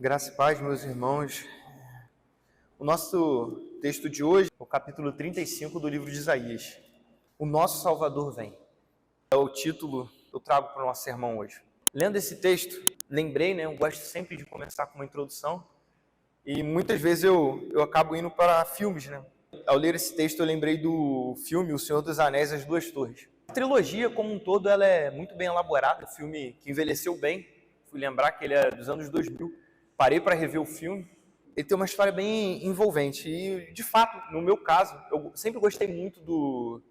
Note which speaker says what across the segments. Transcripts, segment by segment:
Speaker 1: Graça e paz, meus irmãos. O nosso texto de hoje é o capítulo 35 do livro de Isaías. O nosso Salvador vem. É o título que eu trago para o nosso sermão hoje. Lendo esse texto, lembrei, eu gosto sempre de começar com uma introdução, e muitas vezes eu acabo indo para filmes, Ao ler esse texto, eu lembrei do filme O Senhor dos Anéis e as Duas Torres. A trilogia, como um todo, ela é muito bem elaborada, um filme que envelheceu bem. Fui lembrar que ele é dos anos 2000. Parei para rever o filme. Ele tem uma história bem envolvente. E, de fato, no meu caso, eu sempre gostei muito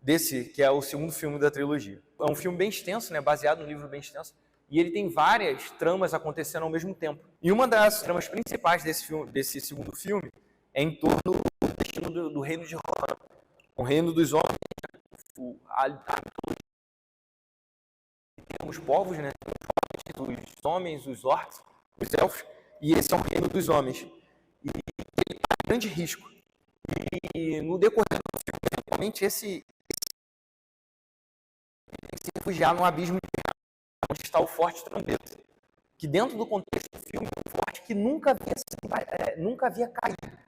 Speaker 1: desse, que é o segundo filme da trilogia. É um filme bem extenso, baseado num livro bem extenso. E ele tem várias tramas acontecendo ao mesmo tempo. E uma das tramas principais desse segundo filme é em torno do destino do reino de Rohan. O reino dos homens, a mitologia. Os povos, os homens, os orcs, os elfos, e esse é o reino dos homens. E ele está em grande risco. E no decorrer do filme, eventualmente, esse tem que se refugiar num abismo de guerra, onde está o Forte Trombeta, que dentro do contexto do filme é um forte que nunca havia caído.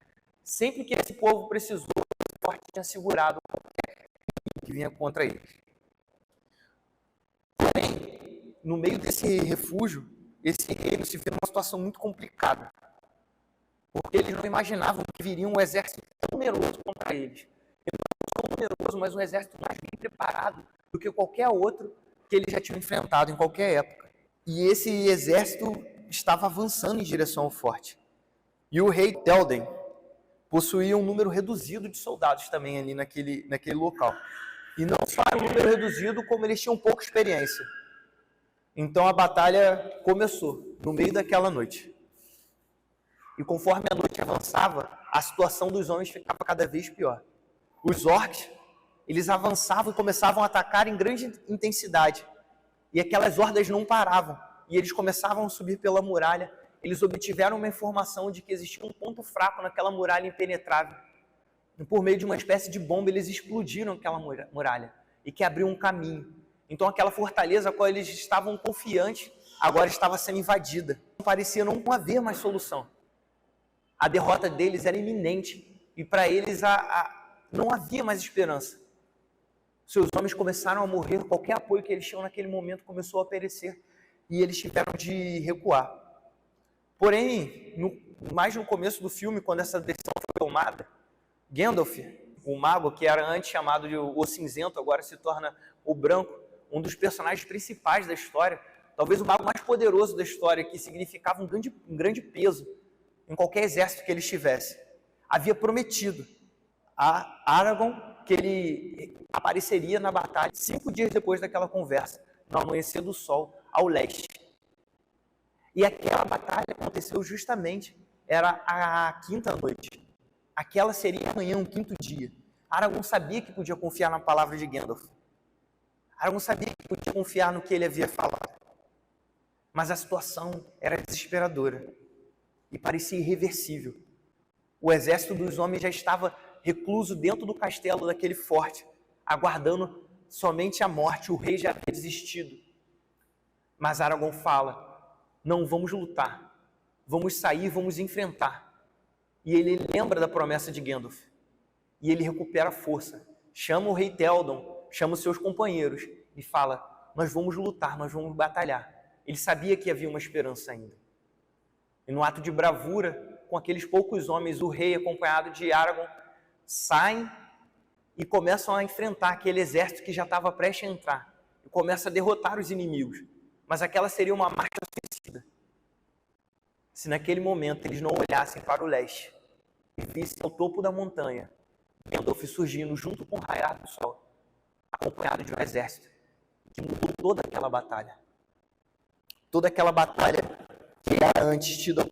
Speaker 1: Sempre que esse povo precisou, o forte tinha segurado qualquer que vinha contra eles. Porém, no meio desse refúgio, esse reino se vê numa situação muito complicada, porque eles não imaginavam que viria um exército tão numeroso contra eles. E não tão numeroso, mas um exército mais bem preparado do que qualquer outro que eles já tinham enfrentado em qualquer época. E esse exército estava avançando em direção ao forte. E o rei Théoden possuía um número reduzido de soldados também ali naquele local. E não só um número reduzido, como eles tinham pouca experiência. Então a batalha começou no meio daquela noite. E conforme a noite avançava, a situação dos homens ficava cada vez pior. Os orcs, eles avançavam e começavam a atacar em grande intensidade. E aquelas hordas não paravam. E eles começavam a subir pela muralha. Eles obtiveram uma informação de que existia um ponto fraco naquela muralha impenetrável. E por meio de uma espécie de bomba, eles explodiram aquela muralha e que abriu um caminho. Então aquela fortaleza a qual eles estavam confiantes, agora estava sendo invadida. Parecia não haver mais solução. A derrota deles era iminente e para eles não havia mais esperança. Seus homens começaram a morrer, qualquer apoio que eles tinham naquele momento começou a perecer e eles tiveram de recuar. Porém, mais no começo do filme, quando essa decisão foi tomada, Gandalf, o mago que era antes chamado de o cinzento, agora se torna o branco, um dos personagens principais da história, talvez o mago mais poderoso da história, que significava um grande peso em qualquer exército que ele estivesse, havia prometido a Aragorn que ele apareceria na batalha 5 dias depois daquela conversa, no amanhecer do sol, ao leste. E aquela batalha aconteceu justamente, era a quinta noite. Aquela seria amanhã, um quinto dia. Aragorn sabia que podia confiar na palavra de Gandalf. Aragorn sabia que podia confiar no que ele havia falado. Mas a situação era desesperadora e parecia irreversível. O exército dos homens já estava recluso dentro do castelo daquele forte, aguardando somente a morte. O rei já havia desistido. Mas Aragorn fala: não, vamos lutar, vamos sair, vamos enfrentar. E ele lembra da promessa de Gandalf. E ele recupera a força. Chama o rei Théoden, chama os seus companheiros e fala: nós vamos lutar, nós vamos batalhar. Ele sabia que havia uma esperança ainda. E no ato de bravura, com aqueles poucos homens, o rei, acompanhado de Aragorn, saem e começam a enfrentar aquele exército que já estava prestes a entrar. E começa a derrotar os inimigos. Mas aquela seria uma marcha suicida, se naquele momento eles não olhassem para o leste e vissem ao topo da montanha Gandalf surgindo junto com o raiar do sol, acompanhado de um exército que mudou toda aquela batalha. Toda aquela batalha que era antes tida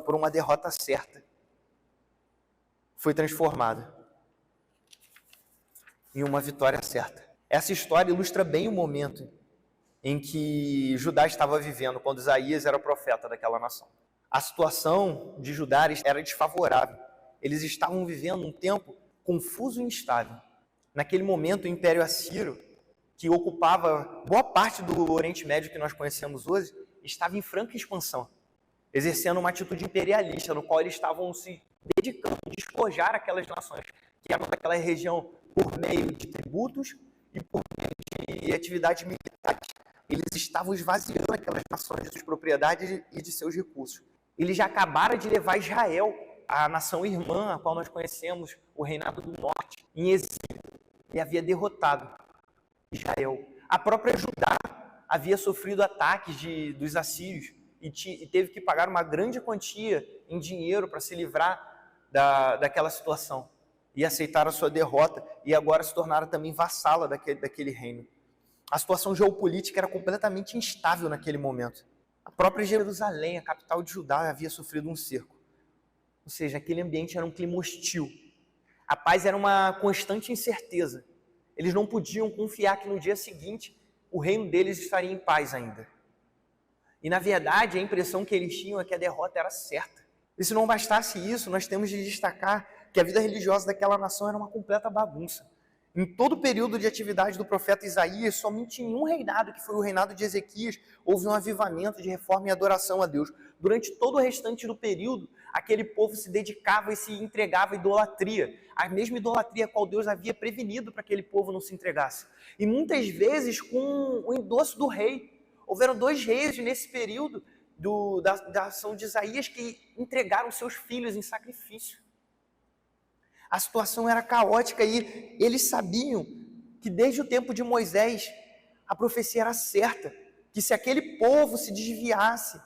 Speaker 1: por uma derrota certa, foi transformada em uma vitória certa. Essa história ilustra bem o momento em que Judá estava vivendo quando Isaías era profeta daquela nação. A situação de Judá era desfavorável. Eles estavam vivendo um tempo confuso e instável. Naquele momento, o Império Assírio, que ocupava boa parte do Oriente Médio que nós conhecemos hoje, estava em franca expansão. exercendo uma atitude imperialista, no qual eles estavam se dedicando a despojar aquelas nações que eram daquela região por meio de tributos e por meio de atividades militares. Eles estavam esvaziando aquelas nações de suas propriedades e de seus recursos. Eles já acabaram de levar Israel, a nação irmã, a qual nós conhecemos, o reinado do norte, em exílio, e havia derrotado Israel. A própria Judá havia sofrido ataques dos assírios e teve que pagar uma grande quantia em dinheiro para se livrar daquela situação e aceitar a sua derrota, e agora se tornaram também vassala daquele reino. A situação geopolítica era completamente instável naquele momento. A própria Jerusalém, a capital de Judá, havia sofrido um cerco. Ou seja, aquele ambiente era um clima hostil. A paz era uma constante incerteza. Eles não podiam confiar que no dia seguinte o reino deles estaria em paz ainda. E na verdade, a impressão que eles tinham é que a derrota era certa. E se não bastasse isso, nós temos de destacar que a vida religiosa daquela nação era uma completa bagunça. Em todo o período de atividade do profeta Isaías, somente em um reinado, que foi o reinado de Ezequias, houve um avivamento de reforma e adoração a Deus. Durante todo o restante do período, aquele povo se dedicava e se entregava à idolatria, a mesma idolatria a qual Deus havia prevenido para que aquele povo não se entregasse. E muitas vezes com o endosso do rei. Houveram 2 reis nesse período da ação de Isaías que entregaram seus filhos em sacrifício. A situação era caótica e eles sabiam que desde o tempo de Moisés a profecia era certa, que se aquele povo se desviasse,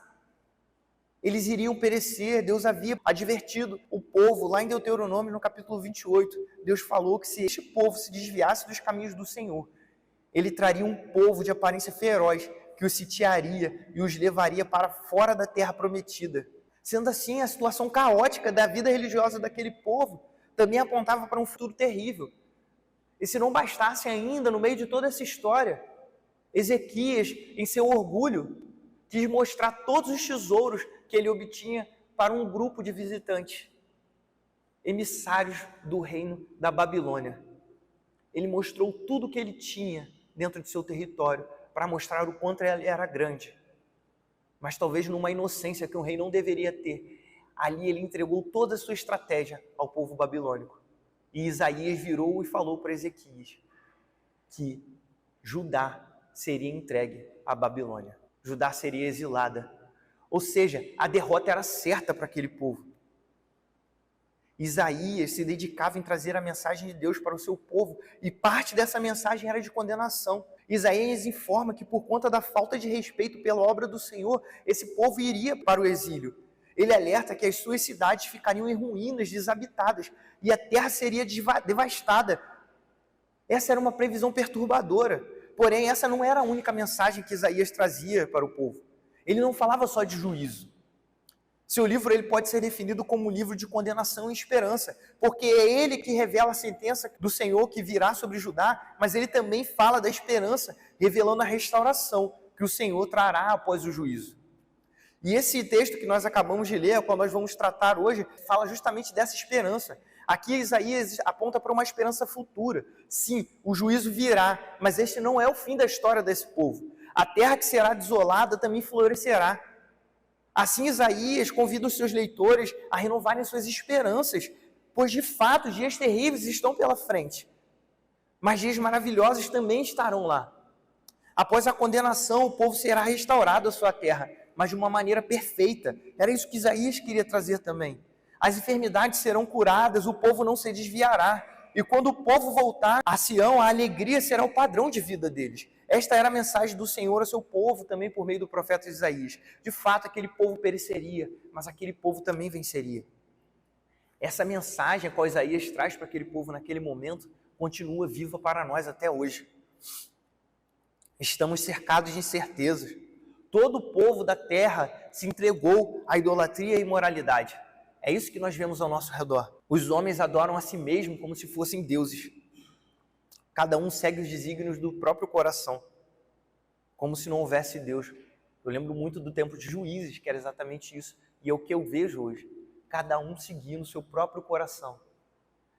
Speaker 1: eles iriam perecer. Deus havia advertido o povo lá em Deuteronômio, no capítulo 28. Deus falou que se este povo se desviasse dos caminhos do Senhor, ele traria um povo de aparência feroz que os sitiaria e os levaria para fora da terra prometida. Sendo assim, a situação caótica da vida religiosa daquele povo também apontava para um futuro terrível. E se não bastasse ainda, no meio de toda essa história, Ezequias, em seu orgulho, quis mostrar todos os tesouros que ele obtinha para um grupo de visitantes, emissários do reino da Babilônia. Ele mostrou tudo o que ele tinha dentro de seu território, para mostrar o quanto ele era grande. Mas talvez numa inocência que um rei não deveria ter, ali ele entregou toda a sua estratégia ao povo babilônico. E Isaías virou e falou para Ezequias que Judá seria entregue à Babilônia. Judá seria exilada. Ou seja, a derrota era certa para aquele povo. Isaías se dedicava em trazer a mensagem de Deus para o seu povo, e parte dessa mensagem era de condenação. Isaías informa que por conta da falta de respeito pela obra do Senhor, esse povo iria para o exílio. Ele alerta que as suas cidades ficariam em ruínas, desabitadas, e a terra seria devastada. Essa era uma previsão perturbadora, porém essa não era a única mensagem que Isaías trazia para o povo. Ele não falava só de juízo. Seu livro ele pode ser definido como um livro de condenação e esperança, porque é ele que revela a sentença do Senhor que virá sobre Judá, mas ele também fala da esperança, revelando a restauração que o Senhor trará após o juízo. E esse texto que nós acabamos de ler, qual nós vamos tratar hoje, fala justamente dessa esperança. Aqui Isaías aponta para uma esperança futura. Sim, o juízo virá, mas este não é o fim da história desse povo. A terra que será desolada também florescerá. Assim, Isaías convida os seus leitores a renovarem suas esperanças, pois de fato dias terríveis estão pela frente, mas dias maravilhosos também estarão lá. Após a condenação, o povo será restaurado à sua terra, mas de uma maneira perfeita. Era isso que Isaías queria trazer também. As enfermidades serão curadas, o povo não se desviará, e quando o povo voltar a Sião, a alegria será o padrão de vida deles. Esta era a mensagem do Senhor ao seu povo, também por meio do profeta Isaías. De fato, aquele povo pereceria, mas aquele povo também venceria. Essa mensagem a qual Isaías traz para aquele povo naquele momento, continua viva para nós até hoje. Estamos cercados de incertezas. Todo o povo da terra se entregou à idolatria e à imoralidade. É isso que nós vemos ao nosso redor. Os homens adoram a si mesmos como se fossem deuses. Cada um segue os desígnios do próprio coração, como se não houvesse Deus. Eu lembro muito do tempo de Juízes, que era exatamente isso. E é o que eu vejo hoje. Cada um seguindo o seu próprio coração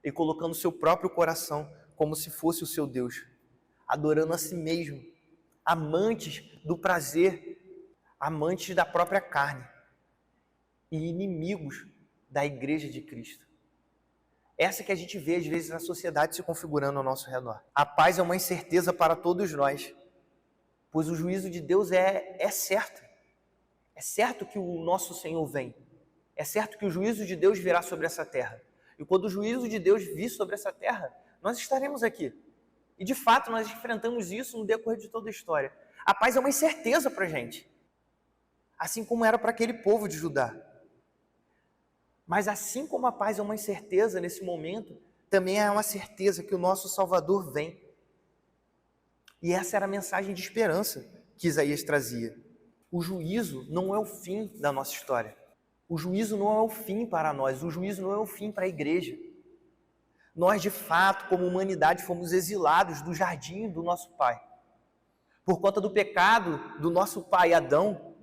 Speaker 1: e colocando o seu próprio coração como se fosse o seu Deus, adorando a si mesmo, amantes do prazer, amantes da própria carne. e inimigos da igreja de Cristo. Essa que a gente vê, às vezes, na sociedade se configurando ao nosso redor. A paz é uma incerteza para todos nós, pois o juízo de Deus é certo. É certo que o nosso Senhor vem. É certo que o juízo de Deus virá sobre essa terra. E quando o juízo de Deus vir sobre essa terra, nós estaremos aqui. E, de fato, nós enfrentamos isso no decorrer de toda a história. A paz é uma incerteza para a gente. Assim como era para aquele povo de Judá. Mas assim como a paz é uma incerteza nesse momento, também é uma certeza que o nosso Salvador vem. E essa era a mensagem de esperança que Isaías trazia. O juízo não é o fim da nossa história. O juízo não é o fim para nós, o juízo não é o fim para a igreja. Nós, de fato, como humanidade, fomos exilados do jardim do nosso pai. Por conta do pecado do nosso pai Adão,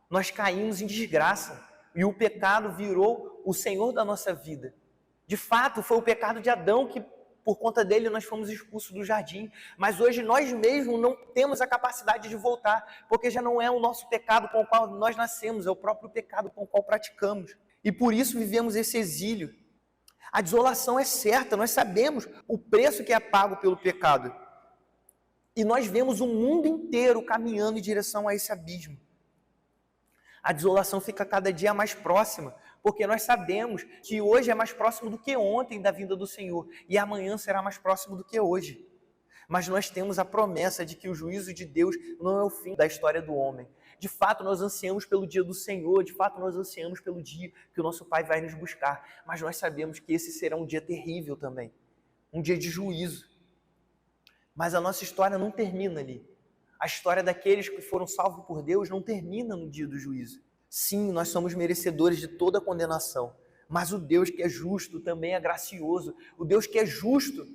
Speaker 1: nós caímos em desgraça. E o pecado virou o Senhor da nossa vida. De fato, foi o pecado de Adão que, por conta dele, nós fomos expulsos do jardim. Mas hoje nós mesmos não temos a capacidade de voltar, porque já não é o nosso pecado com o qual nós nascemos, é o próprio pecado com o qual praticamos. E por isso vivemos esse exílio. A desolação é certa, nós sabemos o preço que é pago pelo pecado. E nós vemos o mundo inteiro caminhando em direção a esse abismo. A desolação fica cada dia mais próxima, porque nós sabemos que hoje é mais próximo do que ontem da vinda do Senhor, e amanhã será mais próximo do que hoje. Mas nós temos a promessa de que o juízo de Deus não é o fim da história do homem. De fato, nós ansiamos pelo dia do Senhor, de fato, nós ansiamos pelo dia que o nosso Pai vai nos buscar, mas nós sabemos que esse será um dia terrível também, um dia de juízo. Mas a nossa história não termina ali. A história daqueles que foram salvos por Deus não termina no dia do juízo. Sim, nós somos merecedores de toda a condenação, mas o Deus que é justo também é gracioso. O Deus que é justo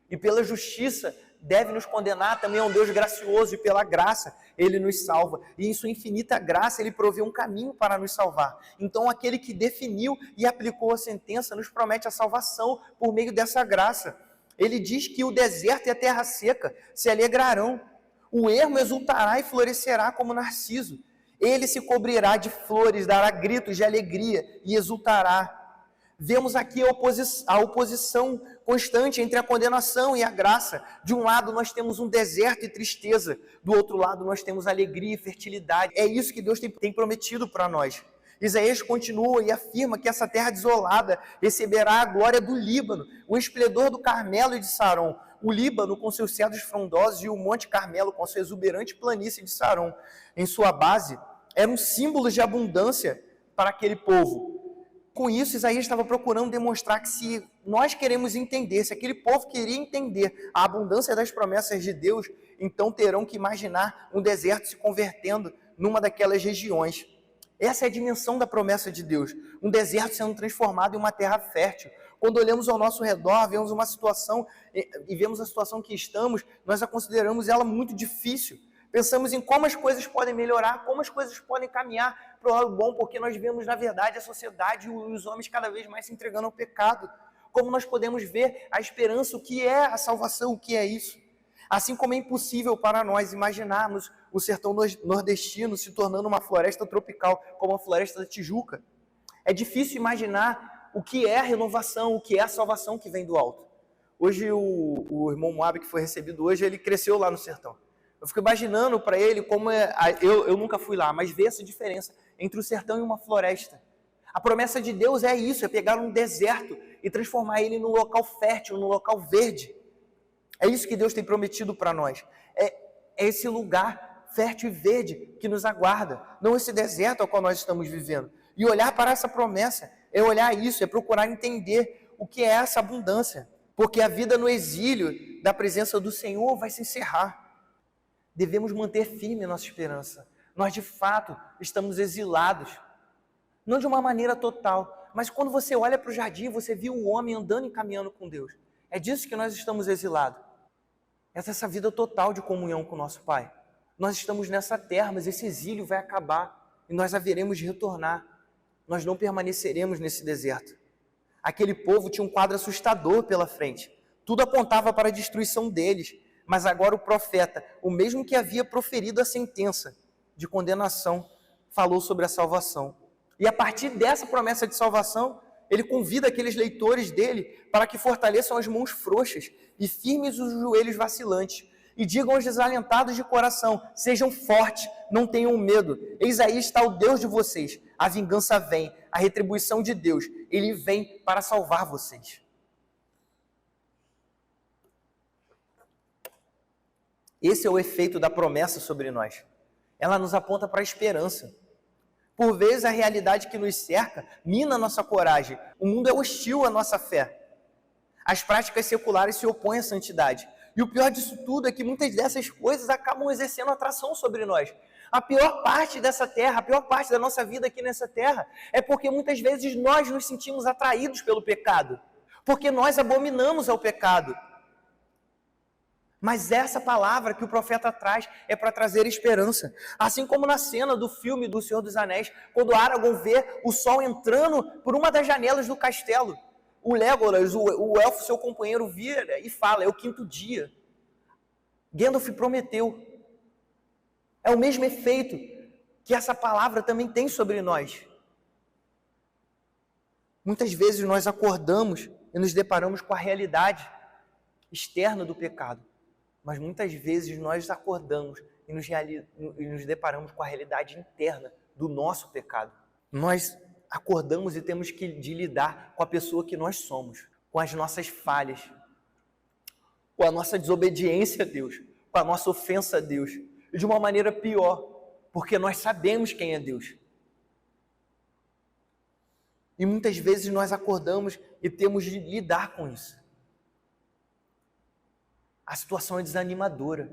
Speaker 1: e pela justiça deve nos condenar também é um Deus gracioso e pela graça Ele nos salva. E em sua infinita graça Ele provê um caminho para nos salvar. Então aquele que definiu e aplicou a sentença nos promete a salvação por meio dessa graça. Ele diz que o deserto e a terra seca se alegrarão. O ermo exultará e florescerá como narciso. Ele se cobrirá de flores, dará gritos de alegria e exultará. Vemos aqui a oposição constante entre a condenação e a graça. De um lado nós temos um deserto e tristeza, do outro lado nós temos alegria e fertilidade. É isso que Deus tem prometido para nós. Isaías continua e afirma que essa terra desolada receberá a glória do Líbano, o esplendor do Carmelo e de Saron. O Líbano com seus cedros frondosos e o Monte Carmelo com sua exuberante planície de Saron. Em sua base, eram símbolos de abundância para aquele povo. Com isso, Isaías estava procurando demonstrar que se nós queremos entender, se aquele povo queria entender a abundância das promessas de Deus, então terão que imaginar um deserto se convertendo numa daquelas regiões. Essa é a dimensão da promessa de Deus, um deserto sendo transformado em uma terra fértil. Quando olhamos ao nosso redor, vemos uma situação e vemos a situação que estamos, nós a consideramos ela muito difícil. Pensamos em como as coisas podem melhorar, como as coisas podem caminhar para o lado bom, porque nós vemos, na verdade, a sociedade e os homens cada vez mais se entregando ao pecado. Como nós podemos ver a esperança, o que é a salvação, o que é isso? Assim como é impossível para nós imaginarmos o sertão nordestino se tornando uma floresta tropical, como a floresta da Tijuca. É difícil imaginar o que é a renovação, o que é a salvação que vem do alto. Hoje, o irmão Moab, que foi recebido hoje, ele cresceu lá no sertão. Eu fico imaginando para ele como eu nunca fui lá, mas ver essa diferença entre o sertão e uma floresta. A promessa de Deus é isso, é pegar um deserto e transformar ele num local fértil, num local verde. É isso que Deus tem prometido para nós. É esse lugar fértil e verde que nos aguarda, não esse deserto ao qual nós estamos vivendo. E olhar para essa promessa é olhar isso, é procurar entender o que é essa abundância. Porque a vida no exílio da presença do Senhor vai se encerrar. Devemos manter firme a nossa esperança. Nós, de fato, estamos exilados. Não de uma maneira total, mas quando você olha para o jardim, você viu um homem andando e caminhando com Deus. É disso que nós estamos exilados. Essa vida total de comunhão com o nosso Pai. Nós estamos nessa terra, mas esse exílio vai acabar e nós haveremos de retornar. Nós não permaneceremos nesse deserto. Aquele povo tinha um quadro assustador pela frente. Tudo apontava para a destruição deles. Mas agora o profeta, o mesmo que havia proferido a sentença de condenação, falou sobre a salvação. E a partir dessa promessa de salvação, ele convida aqueles leitores dele para que fortaleçam as mãos frouxas e firmes os joelhos vacilantes. E digam aos desalentados de coração: sejam fortes, não tenham medo. Eis aí está o Deus de vocês. A vingança vem, a retribuição de Deus. Ele vem para salvar vocês. Esse é o efeito da promessa sobre nós. Ela nos aponta para a esperança. Por vezes a realidade que nos cerca mina nossa coragem. O mundo é hostil à nossa fé. As práticas seculares se opõem à santidade. E o pior disso tudo é que muitas dessas coisas acabam exercendo atração sobre nós. A pior parte dessa terra, a pior parte da nossa vida aqui nessa terra, é porque muitas vezes nós nos sentimos atraídos pelo pecado. Porque nós abominamos ao pecado. Mas essa palavra que o profeta traz é para trazer esperança. Assim como na cena do filme do Senhor dos Anéis, quando Aragorn vê o sol entrando por uma das janelas do castelo. O Legolas, o elfo, seu companheiro, vira e fala: é o 5º dia. Gandalf prometeu. É o mesmo efeito que essa palavra também tem sobre nós. Muitas vezes nós acordamos e nos deparamos com a realidade externa do pecado. Mas muitas vezes nós acordamos e nos deparamos com a realidade interna do nosso pecado. Nós acordamos e temos que lidar com a pessoa que nós somos, com as nossas falhas, com a nossa desobediência a Deus, com a nossa ofensa a Deus, e de uma maneira pior, porque nós sabemos quem é Deus. E muitas vezes nós acordamos e temos de lidar com isso. A situação é desanimadora.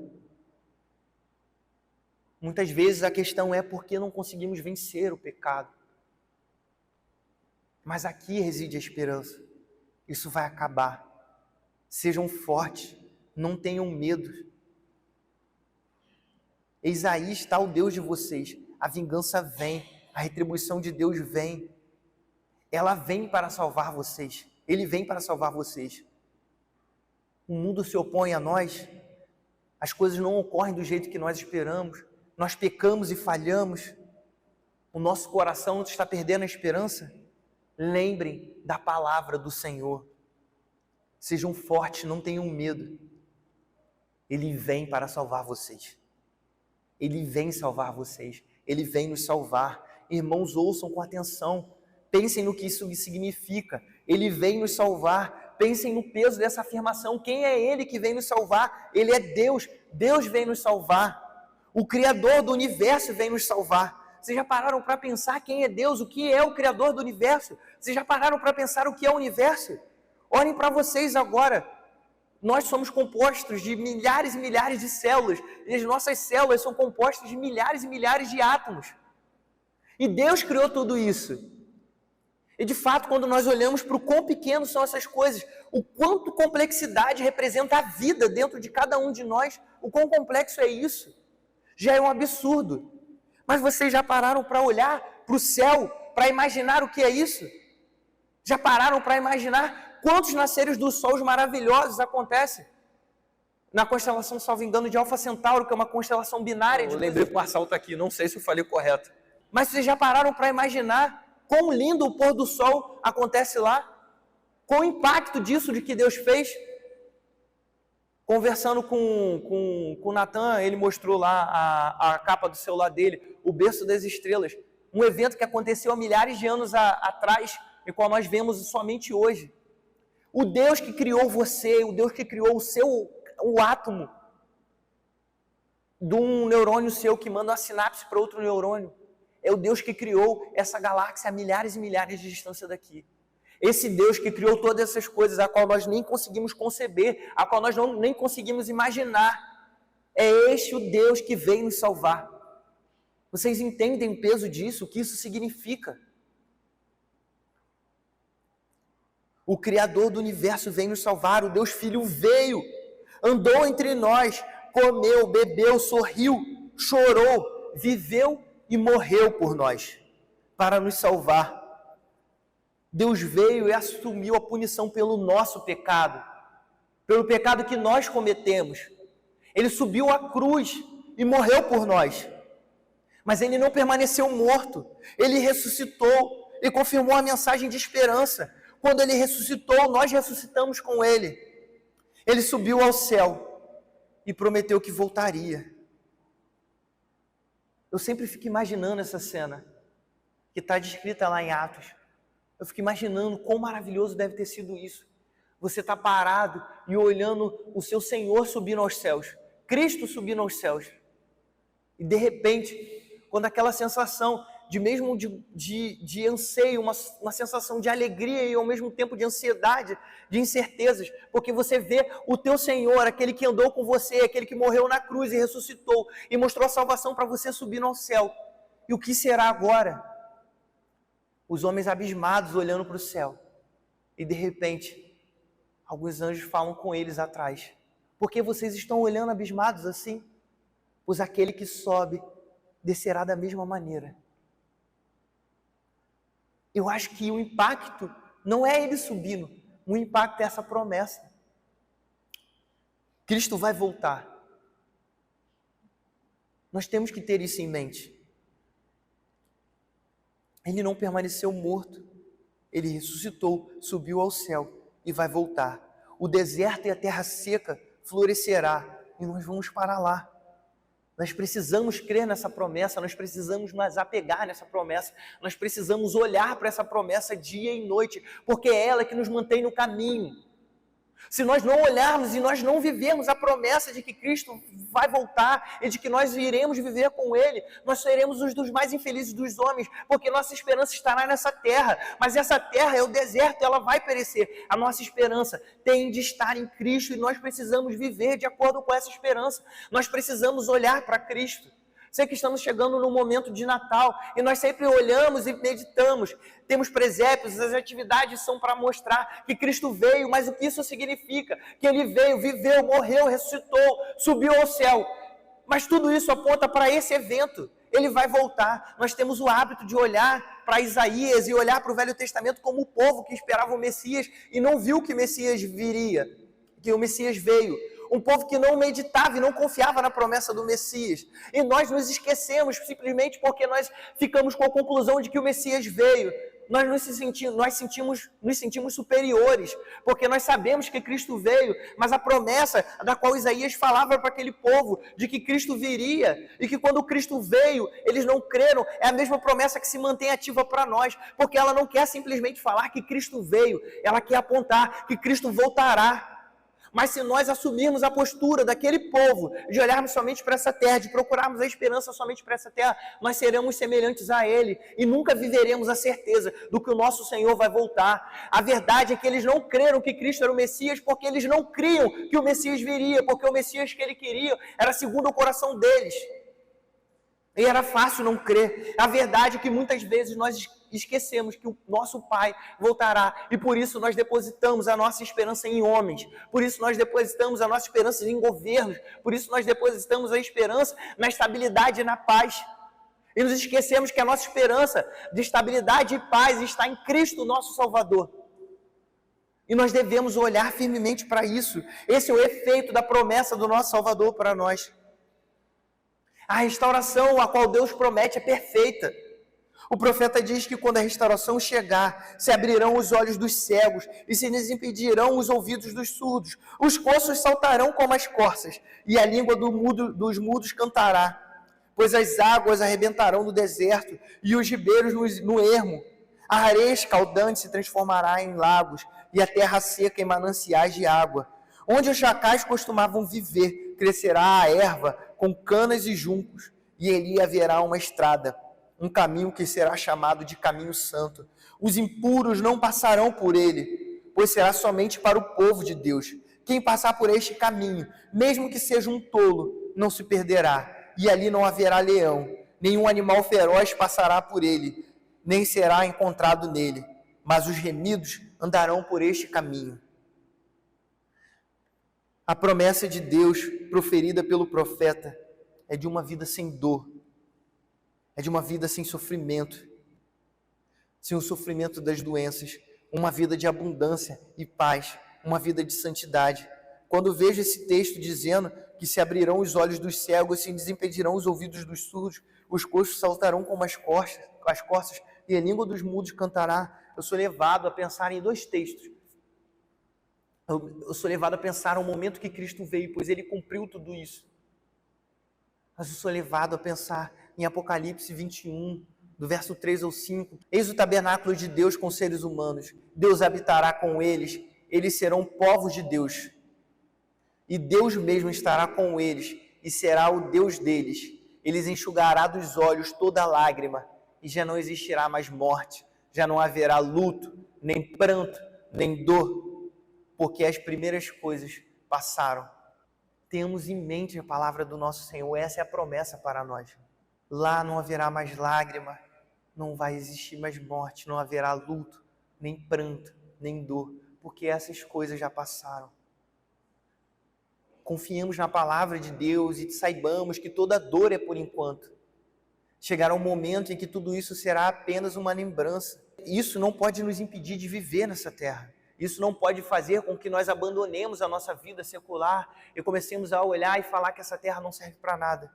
Speaker 1: Muitas vezes a questão é porque não conseguimos vencer o pecado. Mas aqui reside a esperança. Isso vai acabar. Sejam fortes, não tenham medo. Eis aí está o Deus de vocês. A vingança vem, a retribuição de Deus vem. Ela vem para salvar vocês. Ele vem para salvar vocês. O mundo se opõe a nós. As coisas não ocorrem do jeito que nós esperamos. Nós pecamos e falhamos. O nosso coração está perdendo a esperança. Lembrem da palavra do Senhor. Sejam fortes, não tenham medo. Ele vem para salvar vocês. Ele vem salvar vocês. Ele vem nos salvar. Irmãos, ouçam com atenção. Pensem no que isso significa. Ele vem nos salvar. Pensem no peso dessa afirmação. Quem é Ele que vem nos salvar? Ele é Deus. Deus vem nos salvar. O Criador do universo vem nos salvar. Vocês já pararam para pensar quem é Deus? O que é o Criador do universo? Vocês já pararam para pensar o que é o universo? Olhem para vocês agora. Nós somos compostos de milhares e milhares de células. E as nossas células são compostas de milhares e milhares de átomos. E Deus criou tudo isso. E de fato, quando nós olhamos para o quão pequenos são essas coisas, o quanto complexidade representa a vida dentro de cada um de nós, o quão complexo é isso, já é um absurdo. Mas vocês já pararam para olhar para o céu, para imaginar o que é isso? Já pararam para imaginar quantos nasceres do sol maravilhosos acontecem? Na constelação, salvo engano, de Alfa Centauro, que é uma constelação binária. Eu lembrei que o Marçal está aqui, não sei se eu falei correto. Mas vocês já pararam para imaginar quão lindo o pôr do sol acontece lá? Qual o impacto disso de que Deus fez? Conversando com o Natan, ele mostrou lá a capa do celular dele, o berço das estrelas. Um evento que aconteceu há milhares de anos atrás e qual nós vemos somente hoje. O Deus que criou você, o Deus que criou o átomo de um neurônio seu que manda uma sinapse para outro neurônio. É o Deus que criou essa galáxia a milhares e milhares de distância daqui. Esse Deus que criou todas essas coisas, a qual nós nem conseguimos conceber, a qual nós nem conseguimos imaginar. É este o Deus que vem nos salvar. Vocês entendem o peso disso? O que isso significa? O Criador do universo vem nos salvar. O Deus Filho veio, andou entre nós, comeu, bebeu, sorriu, chorou, viveu e morreu por nós, para nos salvar. Deus veio e assumiu a punição pelo nosso pecado, pelo pecado que nós cometemos. Ele subiu à cruz e morreu por nós. Mas ele não permaneceu morto, ele ressuscitou e confirmou a mensagem de esperança. Quando ele ressuscitou, nós ressuscitamos com ele. Ele subiu ao céu e prometeu que voltaria. Eu sempre fico imaginando essa cena, que está descrita lá em Atos. Eu fico imaginando quão maravilhoso deve ter sido isso. Você está parado e olhando o seu Senhor subindo aos céus, Cristo subindo aos céus. E de repente, quando aquela sensação de anseio, uma sensação de alegria e ao mesmo tempo de ansiedade, de incertezas, porque você vê o teu Senhor, aquele que andou com você, aquele que morreu na cruz e ressuscitou, e mostrou a salvação para você subindo ao céu. E o que será agora? Os homens abismados olhando para o céu, e de repente, alguns anjos falam com eles atrás: por que vocês estão olhando abismados assim? Pois aquele que sobe descerá da mesma maneira. Eu acho que o impacto não é ele subindo, o impacto é essa promessa. Cristo vai voltar. Nós temos que ter isso em mente. Ele não permaneceu morto, ele ressuscitou, subiu ao céu e vai voltar. O deserto e a terra seca florescerá e nós vamos para lá. Nós precisamos crer nessa promessa, nós precisamos nos apegar nessa promessa, nós precisamos olhar para essa promessa dia e noite, porque é ela que nos mantém no caminho. Se nós não olharmos e nós não vivermos a promessa de que Cristo vai voltar e de que nós iremos viver com Ele, nós seremos os dos mais infelizes dos homens, porque nossa esperança estará nessa terra, mas essa terra é o deserto, ela vai perecer. A nossa esperança tem de estar em Cristo e nós precisamos viver de acordo com essa esperança. Nós precisamos olhar para Cristo. Sei que estamos chegando no momento de Natal e nós sempre olhamos e meditamos. Temos presépios, as atividades são para mostrar que Cristo veio, mas o que isso significa? Que Ele veio, viveu, morreu, ressuscitou, subiu ao céu. Mas tudo isso aponta para esse evento. Ele vai voltar. Nós temos o hábito de olhar para Isaías e olhar para o Velho Testamento como o povo que esperava o Messias e não viu que o Messias viria, que o Messias veio. Um povo que não meditava e não confiava na promessa do Messias. E nós nos esquecemos simplesmente porque nós ficamos com a conclusão de que o Messias veio. Nós nos sentimos superiores, porque nós sabemos que Cristo veio, mas a promessa da qual Isaías falava para aquele povo, de que Cristo viria, e que quando Cristo veio, eles não creram, é a mesma promessa que se mantém ativa para nós, porque ela não quer simplesmente falar que Cristo veio, ela quer apontar que Cristo voltará. Mas se nós assumirmos a postura daquele povo, de olharmos somente para essa terra, de procurarmos a esperança somente para essa terra, nós seremos semelhantes a Ele e nunca viveremos a certeza do que o nosso Senhor vai voltar. A verdade é que eles não creram que Cristo era o Messias porque eles não criam que o Messias viria, porque o Messias que ele queria era segundo o coração deles. E era fácil não crer. A verdade é que muitas vezes nós esquecemos que o nosso Pai voltará. E por isso nós depositamos a nossa esperança em homens. Por isso nós depositamos a nossa esperança em governos. Por isso nós depositamos a esperança na estabilidade e na paz. E nos esquecemos que a nossa esperança de estabilidade e paz está em Cristo, nosso Salvador. E nós devemos olhar firmemente para isso. Esse é o efeito da promessa do nosso Salvador para nós. A restauração a qual Deus promete é perfeita. O profeta diz que quando a restauração chegar, se abrirão os olhos dos cegos e se desimpedirão os ouvidos dos surdos. Os coxos saltarão como as corças e a língua dos mudos cantará. Pois as águas arrebentarão no deserto e os ribeiros no ermo. A areia escaldante se transformará em lagos e a terra seca em mananciais de água. Onde os chacais costumavam viver, crescerá a erva com canas e juncos, e ali haverá uma estrada, um caminho que será chamado de caminho santo. Os impuros não passarão por ele, pois será somente para o povo de Deus. Quem passar por este caminho, mesmo que seja um tolo, não se perderá, e ali não haverá leão, nenhum animal feroz passará por ele, nem será encontrado nele, mas os remidos andarão por este caminho. A promessa de Deus proferida pelo profeta é de uma vida sem dor, é de uma vida sem sofrimento, sem o sofrimento das doenças, uma vida de abundância e paz, uma vida de santidade. Quando vejo esse texto dizendo que se abrirão os olhos dos cegos, se desimpedirão os ouvidos dos surdos, os coxos saltarão como as corças, e a língua dos mudos cantará. Eu sou levado a pensar em 2 textos. Eu sou levado a pensar no momento que Cristo veio, pois Ele cumpriu tudo isso. Mas eu sou levado a pensar em Apocalipse 21, do verso 3 ao 5. Eis o tabernáculo de Deus com seres humanos. Deus habitará com eles. Eles serão povos de Deus. E Deus mesmo estará com eles e será o Deus deles. Eles enxugará dos olhos toda lágrima e já não existirá mais morte. Já não haverá luto, nem pranto, nem dor, porque as primeiras coisas passaram. Tenhamos em mente a palavra do nosso Senhor, essa é a promessa para nós. Lá não haverá mais lágrima, não vai existir mais morte, não haverá luto, nem pranto, nem dor, porque essas coisas já passaram. Confiemos na palavra de Deus e saibamos que toda dor é por enquanto. Chegará um momento em que tudo isso será apenas uma lembrança. Isso não pode nos impedir de viver nessa terra. Isso não pode fazer com que nós abandonemos a nossa vida secular e comecemos a olhar e falar que essa terra não serve para nada.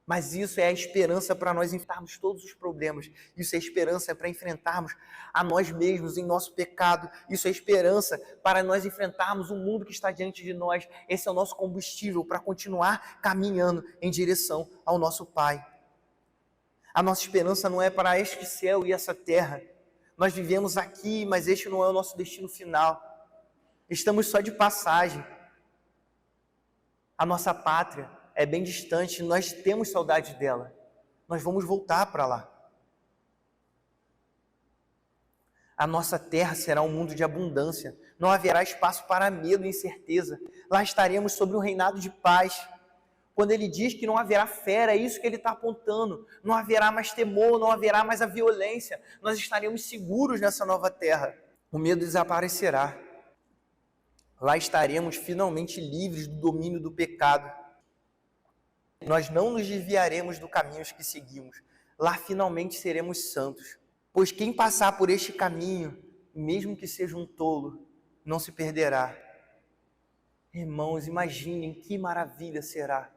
Speaker 1: Mas isso é a esperança para nós enfrentarmos todos os problemas. Isso é a esperança para enfrentarmos a nós mesmos em nosso pecado. Isso é a esperança para nós enfrentarmos o mundo que está diante de nós. Esse é o nosso combustível para continuar caminhando em direção ao nosso Pai. A nossa esperança não é para este céu e essa terra. Nós vivemos aqui, mas este não é o nosso destino final. Estamos só de passagem. A nossa pátria é bem distante, nós temos saudade dela. Nós vamos voltar para lá. A nossa terra será um mundo de abundância. Não haverá espaço para medo e incerteza. Lá estaremos sobre um reinado de paz. Quando ele diz que não haverá fera, é isso que ele está apontando. Não haverá mais temor, não haverá mais a violência. Nós estaremos seguros nessa nova terra. O medo desaparecerá. Lá estaremos finalmente livres do domínio do pecado. Nós não nos desviaremos do caminho que seguimos. Lá finalmente seremos santos. Pois quem passar por este caminho, mesmo que seja um tolo, não se perderá. Irmãos, imaginem que maravilha será.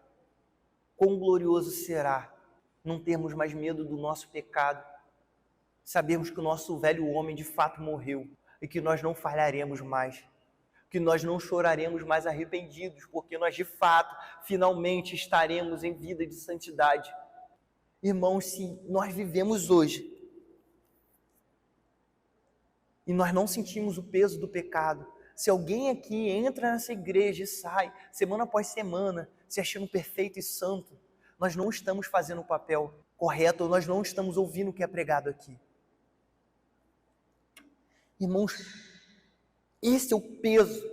Speaker 1: Quão glorioso será não termos mais medo do nosso pecado, sabermos que o nosso velho homem de fato morreu e que nós não falharemos mais, que nós não choraremos mais arrependidos, porque nós de fato, finalmente estaremos em vida de santidade. Irmãos, se nós vivemos hoje e nós não sentimos o peso do pecado, se alguém aqui entra nessa igreja e sai, semana após semana, se achando perfeito e santo, nós não estamos fazendo o papel correto, ou nós não estamos ouvindo o que é pregado aqui. Irmãos, esse é o peso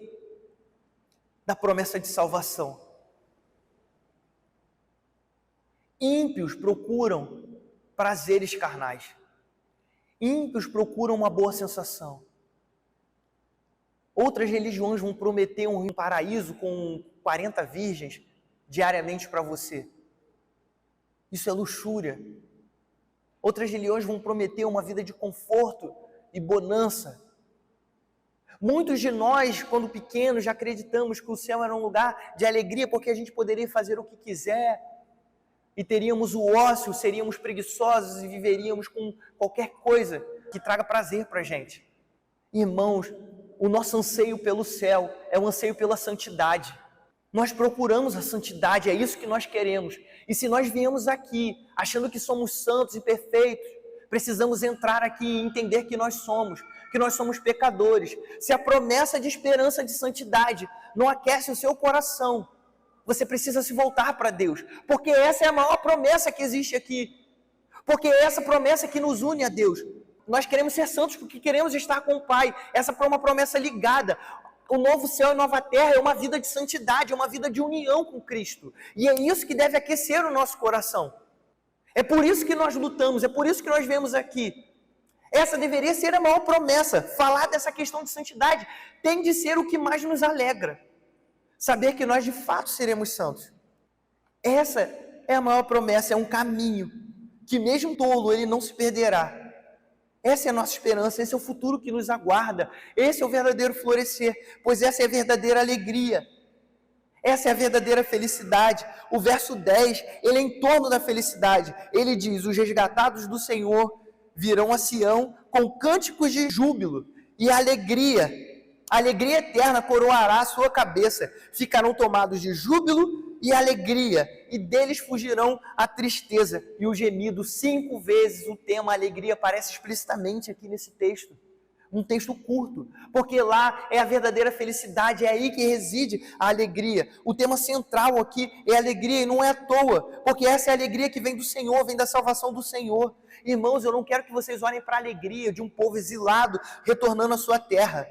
Speaker 1: da promessa de salvação. Ímpios procuram prazeres carnais. Ímpios procuram uma boa sensação. Outras religiões vão prometer um paraíso com 40 virgens diariamente para você. Isso é luxúria. Outras religiões vão prometer uma vida de conforto e bonança. Muitos de nós, quando pequenos, já acreditamos que o céu era um lugar de alegria, porque a gente poderia fazer o que quiser, e teríamos o ócio, seríamos preguiçosos e viveríamos com qualquer coisa que traga prazer para a gente. Irmãos, o nosso anseio pelo céu é um anseio pela santidade. Nós procuramos a santidade, é isso que nós queremos. E se nós viemos aqui achando que somos santos e perfeitos, precisamos entrar aqui e entender que nós somos pecadores. Se a promessa de esperança de santidade não aquece o seu coração, você precisa se voltar para Deus, porque essa é a maior promessa que existe aqui. Porque é essa promessa que nos une a Deus. Nós queremos ser santos porque queremos estar com o Pai. Essa é uma promessa ligada. O novo céu e nova terra é uma vida de santidade, é uma vida de união com Cristo. E é isso que deve aquecer o nosso coração. É por isso que nós lutamos, é por isso que nós viemos aqui. Essa deveria ser a maior promessa. Falar dessa questão de santidade tem de ser o que mais nos alegra. Saber que nós de fato seremos santos. Essa é a maior promessa, é um caminho que mesmo tolo ele não se perderá. Essa é a nossa esperança, esse é o futuro que nos aguarda. Esse é o verdadeiro florescer, pois essa é a verdadeira alegria. Essa é a verdadeira felicidade. O verso 10, ele é em torno da felicidade. Ele diz: os resgatados do Senhor virão a Sião com cânticos de júbilo e alegria. A alegria eterna coroará a sua cabeça. Ficarão tomados de júbilo e alegria, e deles fugirão a tristeza e o gemido. 5 vezes o tema alegria aparece explicitamente aqui nesse texto. Um texto curto, porque lá é a verdadeira felicidade, é aí que reside a alegria. O tema central aqui é alegria, e não é à toa, porque essa é a alegria que vem do Senhor, vem da salvação do Senhor. Irmãos, eu não quero que vocês olhem para a alegria de um povo exilado, retornando à sua terra.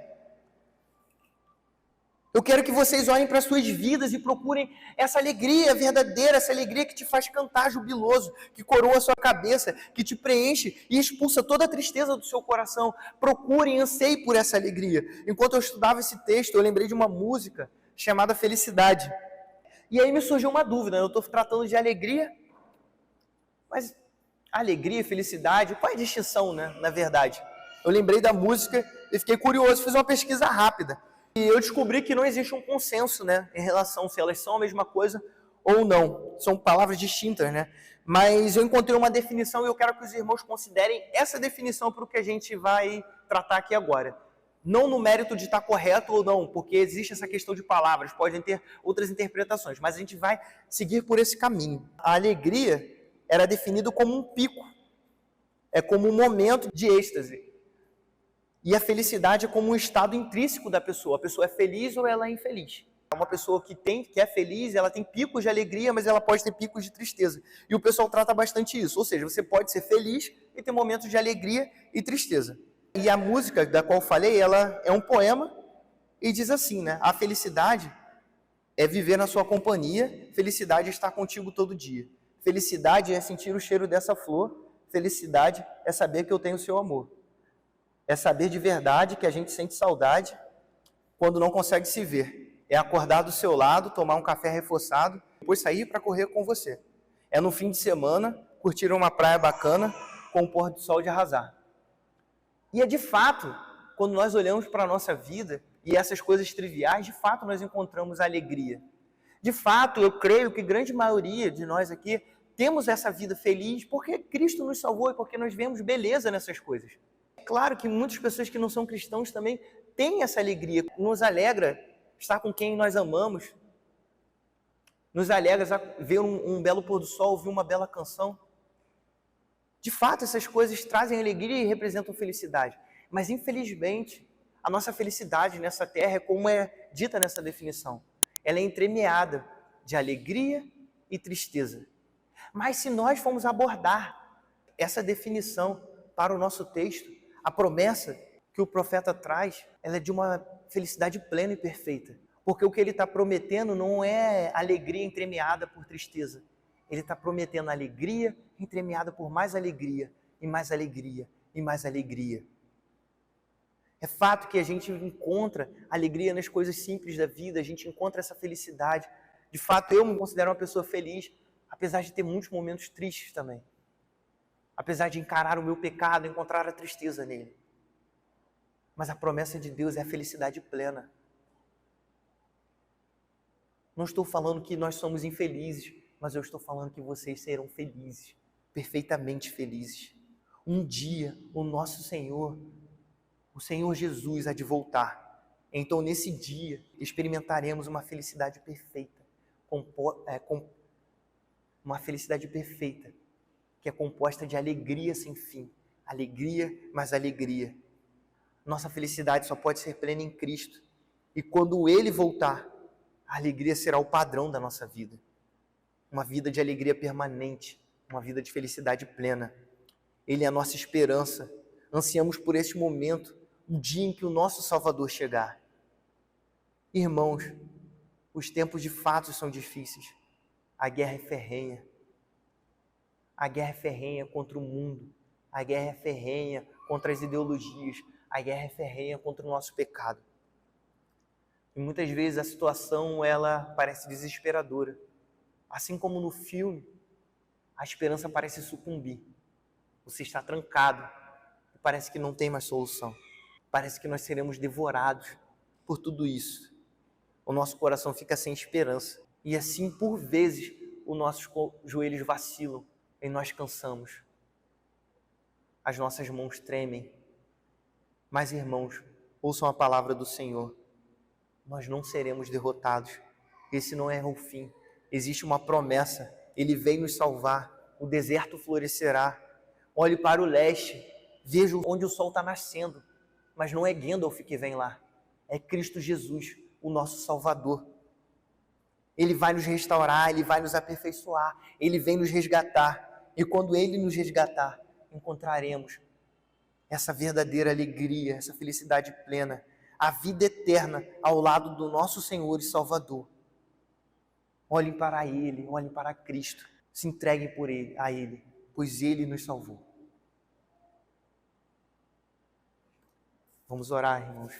Speaker 1: Eu quero que vocês olhem para as suas vidas e procurem essa alegria verdadeira, essa alegria que te faz cantar jubiloso, que coroa a sua cabeça, que te preenche e expulsa toda a tristeza do seu coração. Procurem, anseiem por essa alegria. Enquanto eu estudava esse texto, eu lembrei de uma música chamada Felicidade. E aí me surgiu uma dúvida, eu estou tratando de alegria, mas alegria e felicidade, qual é a distinção, né, na verdade? Eu lembrei da música e fiquei curioso, fiz uma pesquisa rápida. E eu descobri que não existe um consenso, né, em relação se elas são a mesma coisa ou não. São palavras distintas, né? Mas eu encontrei uma definição e eu quero que os irmãos considerem essa definição para o que a gente vai tratar aqui agora. Não no mérito de estar correto ou não, porque existe essa questão de palavras, podem ter outras interpretações, mas a gente vai seguir por esse caminho. A alegria era definida como um pico, é como um momento de êxtase. E a felicidade é como um estado intrínseco da pessoa. A pessoa é feliz ou ela é infeliz. Uma pessoa que é feliz, ela tem picos de alegria, mas ela pode ter picos de tristeza. E o pessoal trata bastante isso. Ou seja, você pode ser feliz e ter momentos de alegria e tristeza. E a música da qual eu falei, ela é um poema e diz assim, né? A felicidade é viver na sua companhia, felicidade é estar contigo todo dia. Felicidade é sentir o cheiro dessa flor, felicidade é saber que eu tenho o seu amor. É saber de verdade que a gente sente saudade quando não consegue se ver. É acordar do seu lado, tomar um café reforçado, depois sair para correr com você. É no fim de semana, curtir uma praia bacana com o pôr do sol de arrasar. E é de fato, quando nós olhamos para a nossa vida e essas coisas triviais, de fato nós encontramos alegria. De fato, eu creio que a grande maioria de nós aqui temos essa vida feliz porque Cristo nos salvou e porque nós vemos beleza nessas coisas. Claro que muitas pessoas que não são cristãos também têm essa alegria. Nos alegra estar com quem nós amamos. Nos alegra ver um belo pôr do sol, ouvir uma bela canção. De fato, essas coisas trazem alegria e representam felicidade. Mas, infelizmente, a nossa felicidade nessa terra é como é dita nessa definição. Ela é entremeada de alegria e tristeza. Mas se nós formos abordar essa definição para o nosso texto, a promessa que o profeta traz, ela é de uma felicidade plena e perfeita. Porque o que ele está prometendo não é alegria entremeada por tristeza. Ele está prometendo alegria entremeada por mais alegria, e mais alegria, e mais alegria. É fato que a gente encontra alegria nas coisas simples da vida, a gente encontra essa felicidade. De fato, eu me considero uma pessoa feliz, apesar de ter muitos momentos tristes também. Apesar de encarar o meu pecado, encontrar a tristeza nele. Mas a promessa de Deus é a felicidade plena. Não estou falando que nós somos infelizes, mas eu estou falando que vocês serão felizes, perfeitamente felizes. Um dia, o nosso Senhor, o Senhor Jesus há de voltar. Então, nesse dia, experimentaremos uma felicidade perfeita, uma felicidade perfeita, que é composta de alegria sem fim. Alegria, mais alegria. Nossa felicidade só pode ser plena em Cristo. E quando Ele voltar, a alegria será o padrão da nossa vida. Uma vida de alegria permanente, uma vida de felicidade plena. Ele é a nossa esperança. Ansiamos por esse momento, o dia em que o nosso Salvador chegar. Irmãos, os tempos de fato são difíceis. A guerra é ferrenha. A guerra é ferrenha contra o mundo. A guerra é ferrenha contra as ideologias. A guerra é ferrenha contra o nosso pecado. E muitas vezes a situação ela parece desesperadora. Assim como no filme, a esperança parece sucumbir. Você está trancado e parece que não tem mais solução. Parece que nós seremos devorados por tudo isso. o nosso coração fica sem esperança. E assim, por vezes, os nossos joelhos vacilam e nós cansamos. As nossas mãos tremem. Mas, irmãos, ouçam a palavra do Senhor. Nós não seremos derrotados. Esse não é o fim. Existe uma promessa. Ele vem nos salvar. O deserto florescerá. Olhe para o leste. Veja onde o sol está nascendo. Mas não é Gandalf que vem lá. É Cristo Jesus, o nosso Salvador. Ele vai nos restaurar, Ele vai nos aperfeiçoar, Ele vem nos resgatar. E quando Ele nos resgatar, encontraremos essa verdadeira alegria, essa felicidade plena, a vida eterna ao lado do nosso Senhor e Salvador. Olhem para Ele, olhem para Cristo, se entreguem a Ele, pois Ele nos salvou. Vamos orar, irmãos.